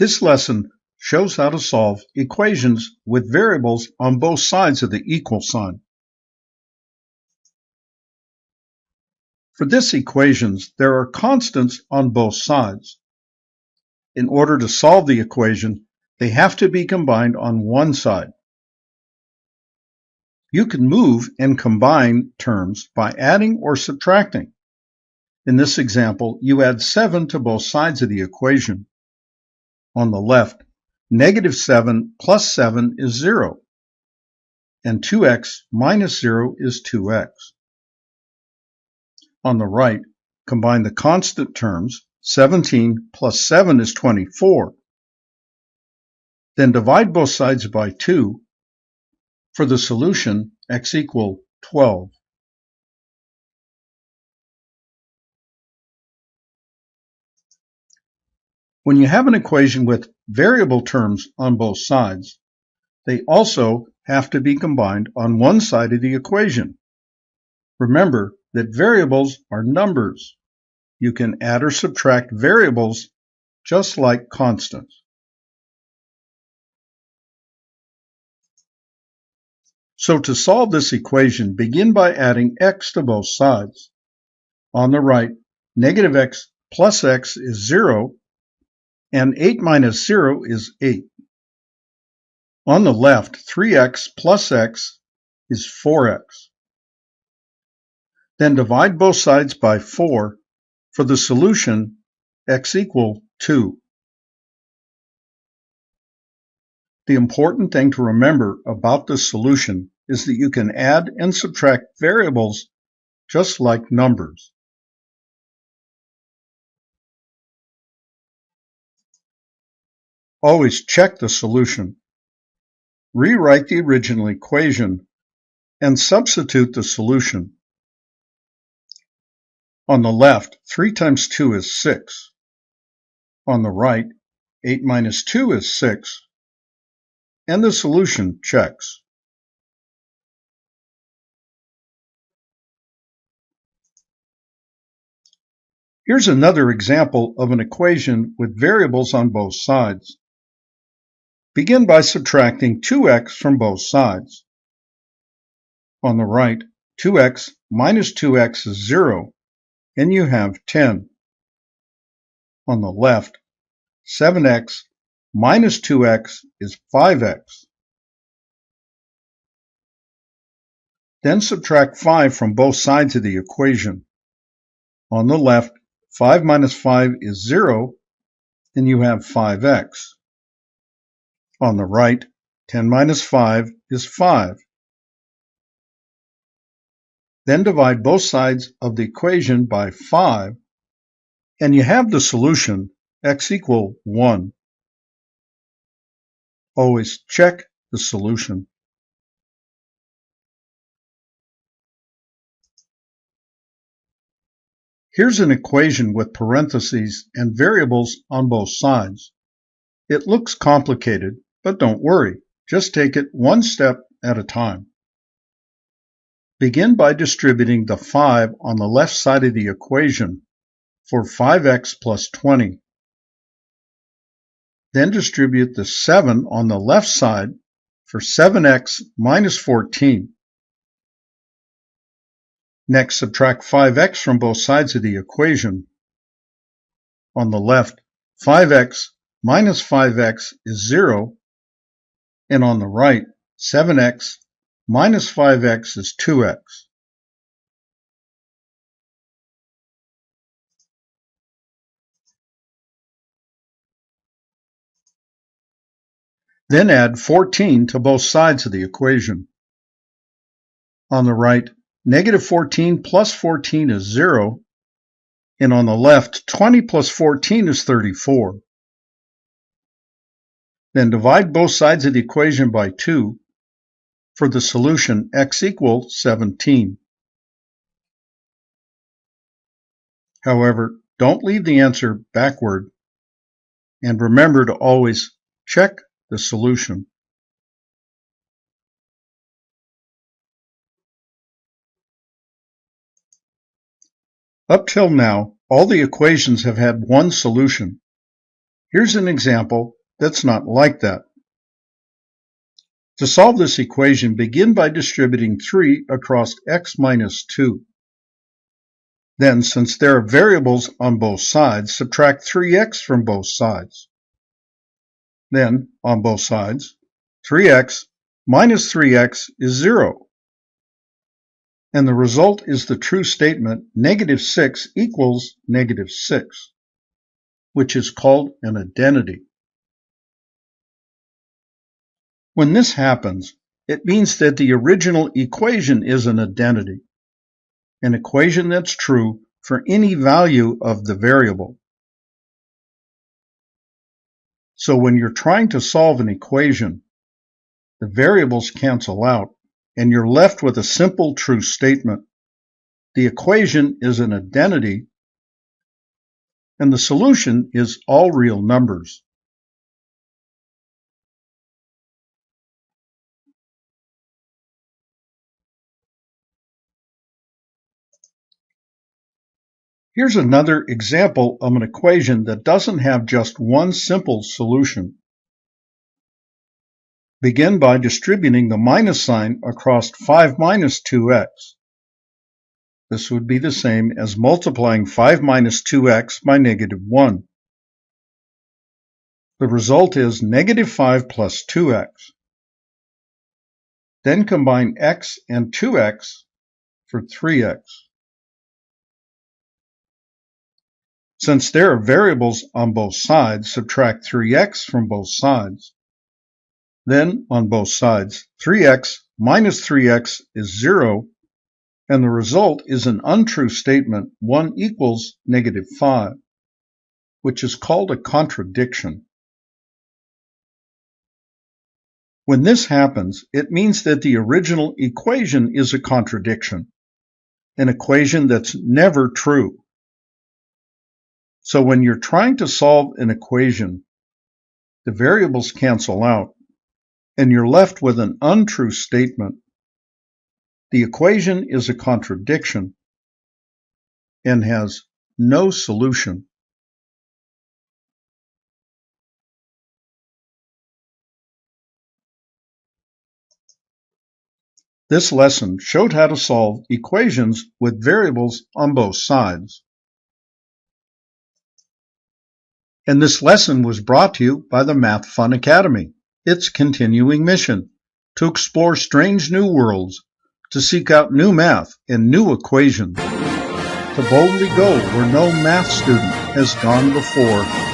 This lesson shows how to solve equations with variables on both sides of the equal sign. For this equations, there are constants on both sides. In order to solve the equation, they have to be combined on one side. You can move and combine terms by adding or subtracting. In this example, you add 7 to both sides of the equation. On the left, -7 plus 7 is 0, and 2x minus 0 is 2x. On the right, combine the constant terms. 17 plus 7 is 24. Then divide both sides by 2. For the solution, x equals 12. When you have an equation with variable terms on both sides, they also have to be combined on one side of the equation. Remember that variables are numbers. You can add or subtract variables just like constants. So to solve this equation, begin by adding x to both sides. On the right, -x plus x is 0, and 8 minus 0 is 8. On the left, 3x plus x is 4x. Then divide both sides by 4. For the solution, x equals 2. The important thing to remember about this solution is that you can add and subtract variables just like numbers. Always check the solution. Rewrite the original equation and substitute the solution. On the left, 3 times 2 is 6. On the right, 8 minus 2 is 6. And the solution checks. Here's another example of an equation with variables on both sides. Begin by subtracting 2x from both sides. On the right, 2x minus 2x is 0, and you have 10. On the left, 7x minus 2x is 5x. Then subtract 5 from both sides of the equation. On the left, 5 minus 5 is 0, and you have 5x. On the right, 10 minus 5 is 5. Then divide both sides of the equation by 5, and you have the solution, x equals 1. Always check the solution. Here's an equation with parentheses and variables on both sides. It looks complicated, but don't worry. Just take it one step at a time. Begin by distributing the 5 on the left side of the equation for 5x plus 20. Then distribute the 7 on the left side for 7x minus 14. Next, subtract 5x from both sides of the equation. On the left, 5x minus 5x is 0, and on the right, 7x minus 5x is 2x. Then add 14 to both sides of the equation. On the right, -14 plus 14 is 0, and on the left, 20 plus 14 is 34. Then divide both sides of the equation by 2. For the solution, x equals 17. However, don't leave the answer backward, and remember to always check the solution. Up till now, all the equations have had one solution. Here's an example that's not like that. To solve this equation, begin by distributing 3 across x minus 2. Then, since there are variables on both sides, subtract 3x from both sides. Then, on both sides, 3x minus 3x is 0. And the result is the true statement, negative 6 equals negative 6, which is called an identity. When this happens, it means that the original equation is an identity, an equation that's true for any value of the variable. So when you're trying to solve an equation, the variables cancel out, and you're left with a simple true statement. The equation is an identity, and the solution is all real numbers. Here's another example of an equation that doesn't have just one simple solution. Begin by distributing the minus sign across 5 minus 2x. This would be the same as multiplying 5 minus 2x by negative 1. The result is negative 5 plus 2x. Then combine x and 2x for 3x. Since there are variables on both sides, subtract 3x from both sides. Then, on both sides, 3x minus 3x is 0, and the result is an untrue statement, 1 equals negative 5, which is called a contradiction. When this happens, it means that the original equation is a contradiction, an equation that's never true. So when you're trying to solve an equation, the variables cancel out, and you're left with an untrue statement. The equation is a contradiction and has no solution. This lesson showed how to solve equations with variables on both sides. And this lesson was brought to you by the Math Fun Academy. Its continuing mission: to explore strange new worlds, to seek out new math and new equations, to boldly go where no math student has gone before.